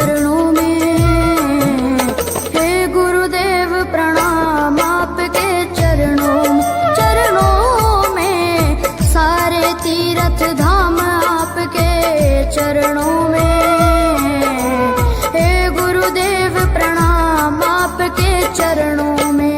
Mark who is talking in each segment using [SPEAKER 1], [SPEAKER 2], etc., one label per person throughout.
[SPEAKER 1] चरणों में। हे गुरुदेव प्रणाम आपके चरणों में, सारे तीर्थ धाम आपके चरणों में। हे गुरुदेव प्रणाम आपके चरणों में।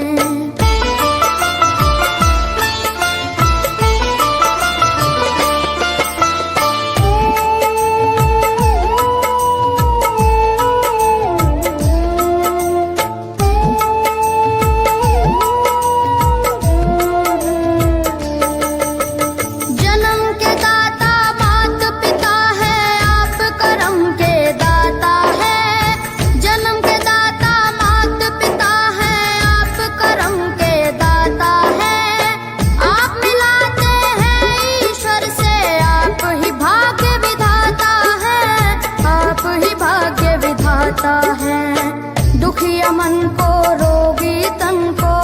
[SPEAKER 1] दुखिया मन को, रोगी तन को,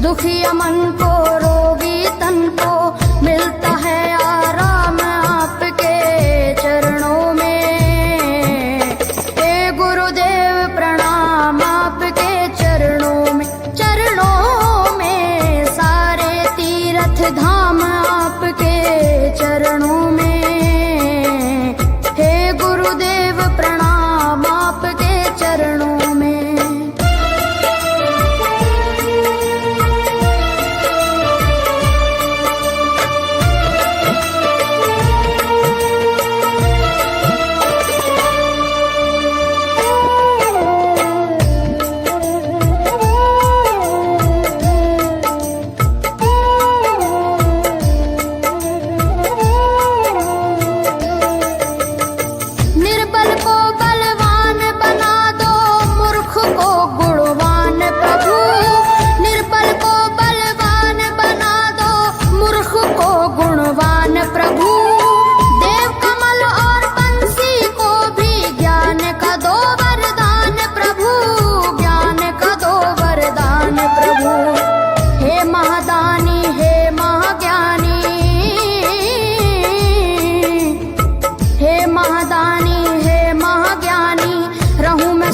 [SPEAKER 1] दुखिया मन को, रोगी तन को मिलता है आराम आपके चरणों में। हे गुरुदेव प्रणाम आपके चरणों में, चरणों में, सारे तीर्थ धाम आपके चरणों में। गुरुदेव प्रणाम आपके चरणों में।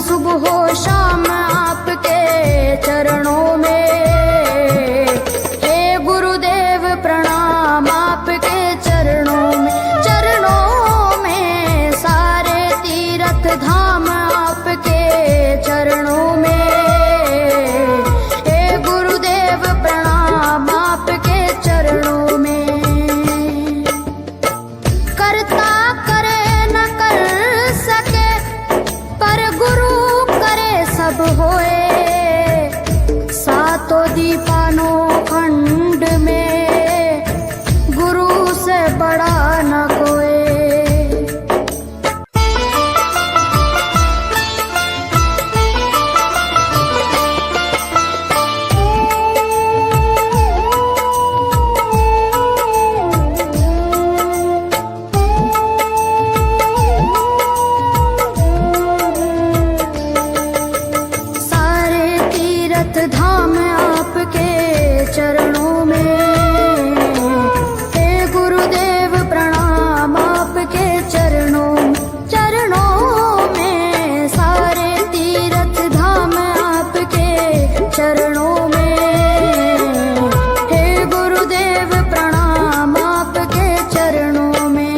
[SPEAKER 1] सुबह हो शाम आपके चरणों में। हे गुरुदेव प्रणाम आपके चरणों में, चरणों में, सारे तीर्थ धाम आपके चरणों में। हे गुरुदेव प्रणाम आपके चरणों में। करता करे न कर सके, पर गुरु सब होए। सातों दीपानों खंड में गुरु से बड़ा न कोई। धाम आपके चरणों में। हे गुरुदेव प्रणाम आपके चरणों में, सारे तीर्थ धाम आपके चरणों में। हे गुरुदेव प्रणाम आपके चरणों में।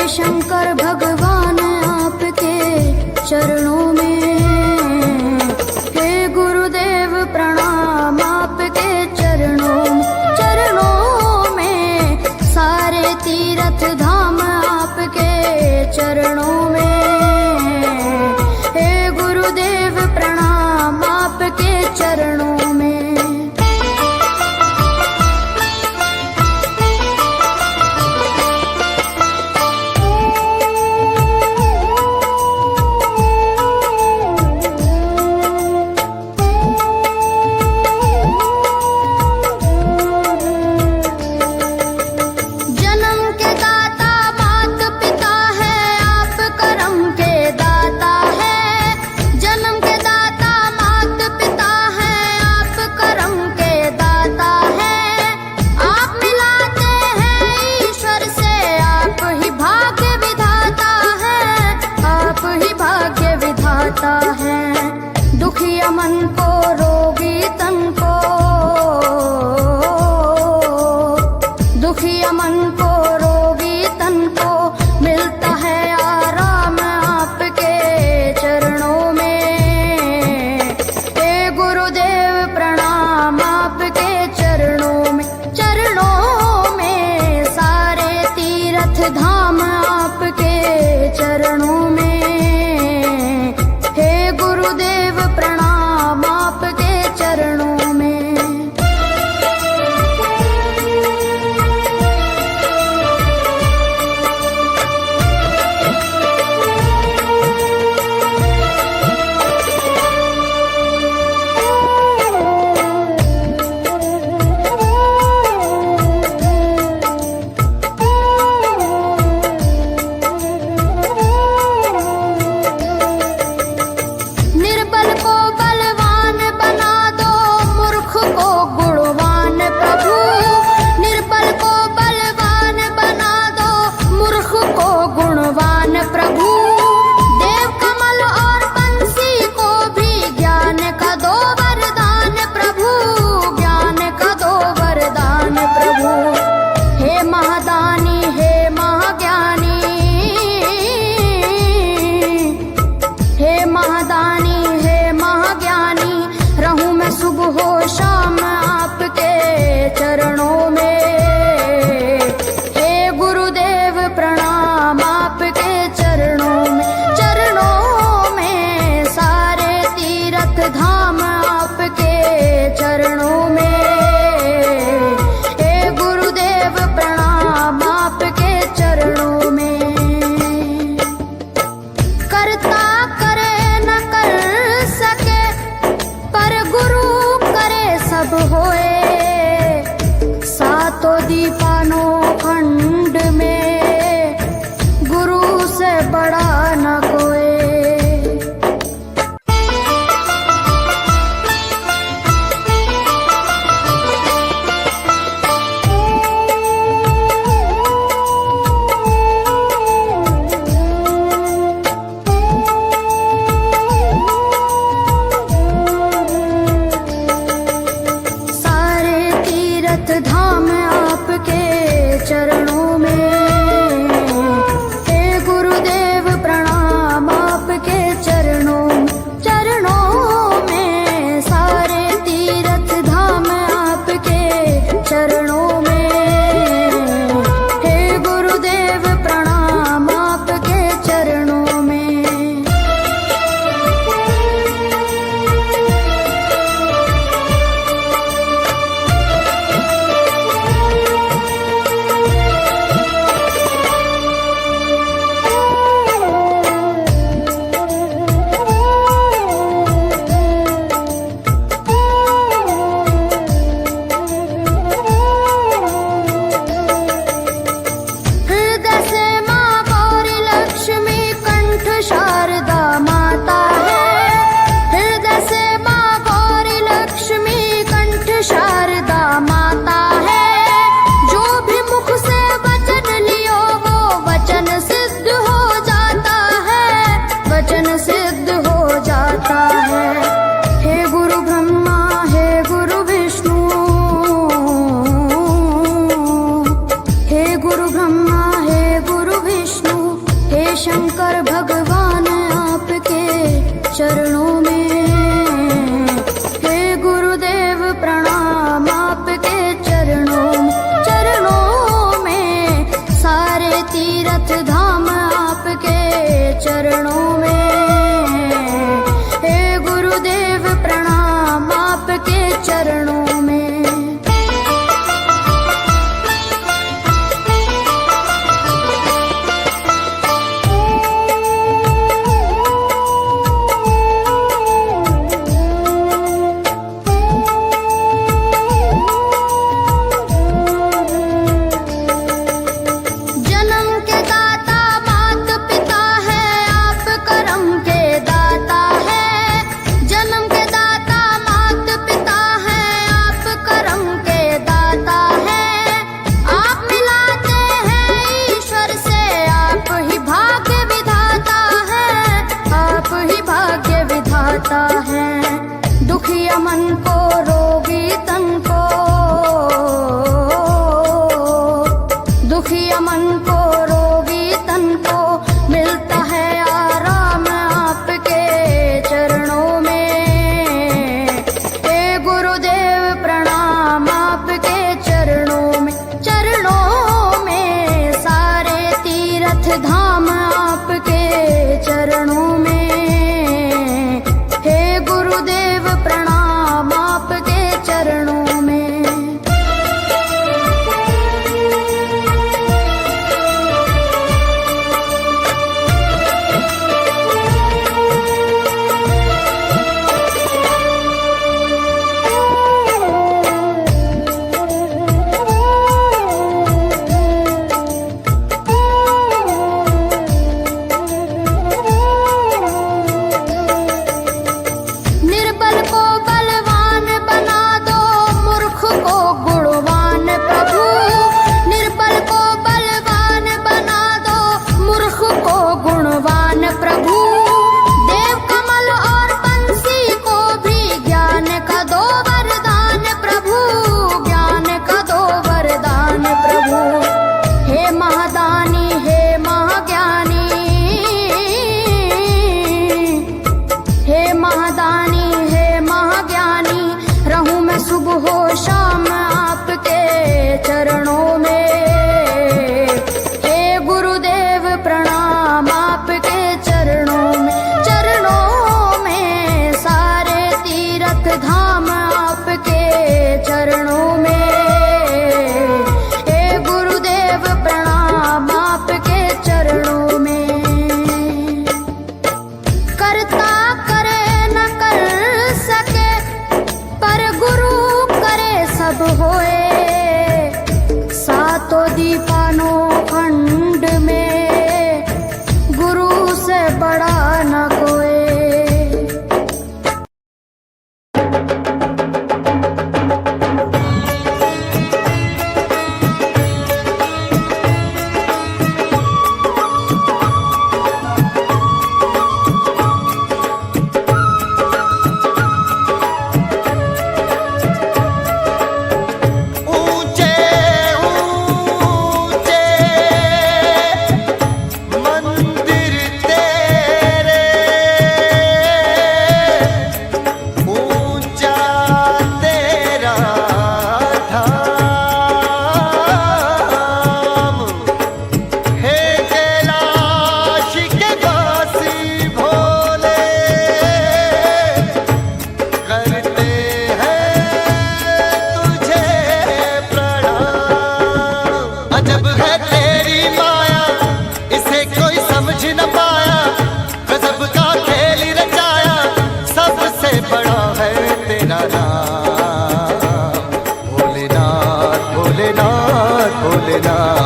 [SPEAKER 1] शंकर भगवान आपके चरणों में। हे गुरुदेव प्रणाम आपके चरणों में, सारे तीर्थ धाम आपके चरणों में। हे गुरुदेव प्रणाम आपके चरणों में। दुखिया मन को रोगी तन को, दुखिया मन को रोगी तन को मिलता है आराम आपके चरणों में। हे गुरुदेव प्रणाम आपके चरणों में, सारे तीर्थ धाम आपके चरणों में। हे गुरुदेव प्रणाम करता करे न कर सके, पर गुरु करे सब होए। सातों दीपानो खंड में गुरु से बड़ा न कोई।
[SPEAKER 2] भोलेनाथ भोलेनाथ भोलेनाथ।